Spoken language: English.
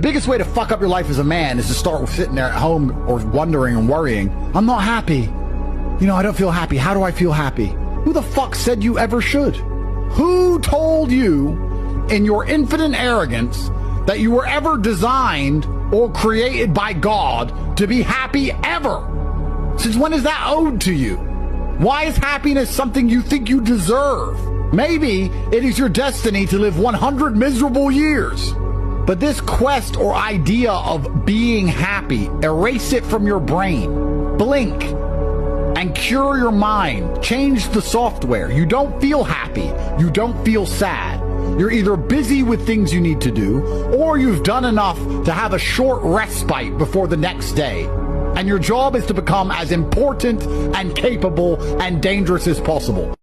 biggest way to fuck up your life as a man is to start sitting there at home or wondering and worrying. I'm not happy. You know, I don't feel happy. How do I feel happy? Who the fuck said you ever should? Who told you in your infinite arrogance that you were ever designed or created by God to be happy ever? Since when is that owed to you? Why is happiness something you think you deserve? Maybe it is your destiny to live 100 miserable years. But this quest or idea of being happy, erase it from your brain. Blink and cure your mind. Change the software. You don't feel happy. You don't feel sad. You're either busy with things you need to do, or you've done enough to have a short respite before the next day. And your job is to become as important and capable and dangerous as possible.